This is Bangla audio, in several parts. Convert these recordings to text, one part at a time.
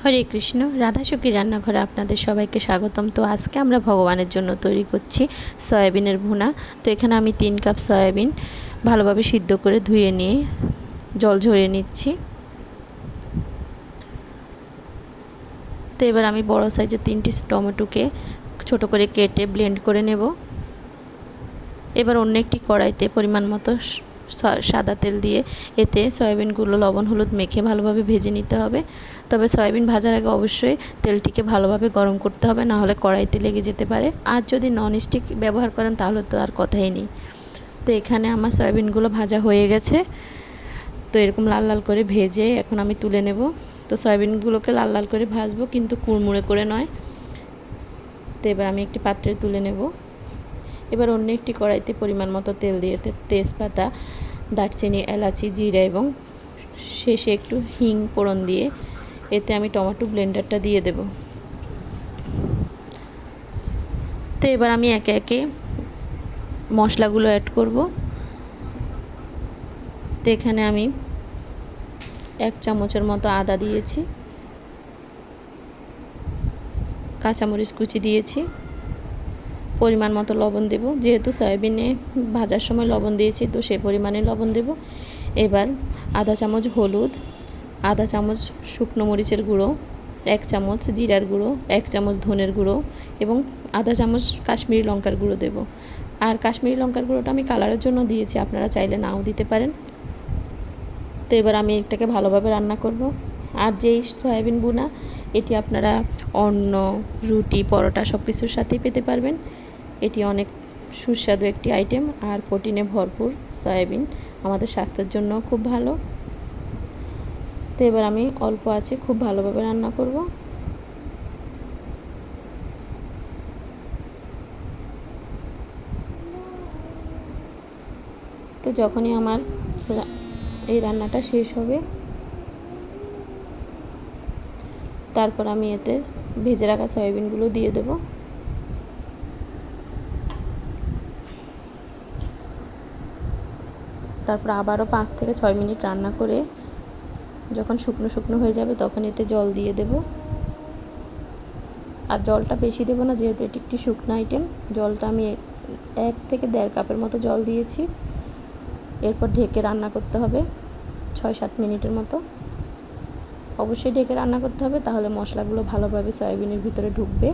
হরে কৃষ্ণ। রাধাসখী রান্নাঘরে আপনাদের সবাইকে স্বাগতম। তো আজকে আমরা ভগবানের জন্য তৈরি করছি সয়াবিনের ভুনা। তো এখানে আমি 3 কাপ সয়াবিন ভালোভাবে সিদ্ধ করে ধুয়ে নিয়ে জল ঝরিয়ে নিচ্ছি। তো এবার আমি বড় সাইজের 3টি টমেটোকে ছোট করে কেটে ব্লেন্ড করে নেব। এবার অন্য একটি কড়াইতে পরিমাণ মতো সাদা তেল দিয়ে এতে সয়াবিনগুলো লবণ হলুদ মেখে ভালোভাবে ভেজে নিতে হবে। তবে সয়াবিন ভাজার আগে অবশ্যই তেলটিকে ভালোভাবে গরম করতে হবে, না হলে কড়াইতে লেগে যেতে পারে। আর যদি ননস্টিক ব্যবহার করেন তাহলে তো আর কথাই নেই। তো এখানে আমার সয়াবিনগুলো ভাজা হয়ে গেছে। তো এরকম লাল লাল করে ভেজে এখন আমি তুলে নেব। তো সয়াবিনগুলোকে লাল লাল করে ভাজবো, কিন্তু কুড়মুড়ে করে নয়। তো এবার আমি একটি পাত্রে তুলে নেব। এবার অন্য একটি কড়াইতে পরিমাণ মতো তেল দিয়ে তেজপাতা, দারচিনি, এলাচি, জিরা এবং শেষে একটু হিং ফোড়ন দিয়ে এতে আমি টমেটো ব্লেন্ডারটা দিয়ে দেব। তো এবার আমি একে একে মশলাগুলো অ্যাড করব। তো এখানে আমি 1 চামচের মতো আদা দিয়েছি, কাঁচামরিচ কুচি দিয়েছি, পরিমাণ মতো লবণ দেব। যেহেতু সয়াবিনে ভাজার সময় লবণ দিয়েছি, তো সে পরিমাণে লবণ দেব। এবার আধা চামচ হলুদ, আধা চামচ শুকনো মরিচের গুঁড়ো, 1 চামচ জিরার গুঁড়ো, 1 চামচ ধনের গুঁড়ো এবং আধা চামচ কাশ্মীরি লঙ্কার গুঁড়ো দেব। আর কাশ্মীরি লঙ্কার গুঁড়োটা আমি কালারের জন্য দিয়েছি, আপনারা চাইলে নাও দিতে পারেন। তো এবার আমি এটাকে ভালোভাবে রান্না করব। আর যেই সয়াবিন ভুনা, এটি আপনারা অন্ন, রুটি, পরোটা সব কিছুর সাথেই পেতে পারবেন। এটি অনেক সুস্বাদু একটি আইটেম আর প্রোটিনে ভরপুর। সয়াবিন আমাদের স্বাস্থ্যের জন্য খুব ভালো। তো এবার আমি অল্প আছে খুব ভালোভাবে রান্না করব। তো যখনই আমার এই রান্নাটা শেষ হবে, তারপর আমি এতে ভেজে রাখা সয়াবিনগুলো দিয়ে দেব। তারপর আবারও 5 থেকে 6 মিনিট রান্না করে যখন শুকনো শুকনো হয়ে যাবে, তখন এতে জল দিয়ে দেব। আর জলটা বেশি দেব না, যেহেতু এটি একটি শুকনো আইটেম। জলটা আমি 1 থেকে 1.5 কাপের মতো জল দিয়েছি। এরপর ঢেকে রান্না করতে হবে 6-7 মিনিটের মতো। অবশ্যই ঢেকে রান্না করতে হবে, তাহলে মশলাগুলো ভালোভাবে সয়াবিনের ভিতরে ঢুকবে।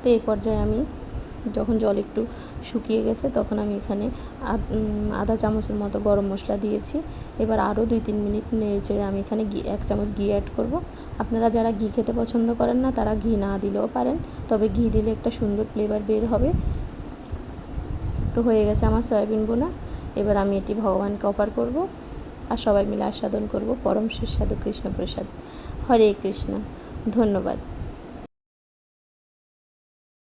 তো এই পর্যায়ে আমি যখন জল একটু শুকিয়ে গেছে, তখন আমি এখানে আধা চামচের মতো গরম মশলা দিয়েছি। এবার আরও 2-3 মিনিট নেড়েচেড়ে আমি এখানে 1 চামচ ঘি অ্যাড করব। আপনারা যারা ঘি খেতে পছন্দ করেন না, তারা ঘি না দিলেও পারেন, তবে ঘি দিলে একটা সুন্দর ফ্লেভার বের হবে। তো হয়ে গেছে আমার সয়াবিন ভুনা। এবার আমি এটি ভগবানকে অর্পণ করব আর সবাই মিলে আস্বাদন করব পরম সুস্বাদু কৃষ্ণ প্রসাদ। হরে কৃষ্ণ। ধন্যবাদ।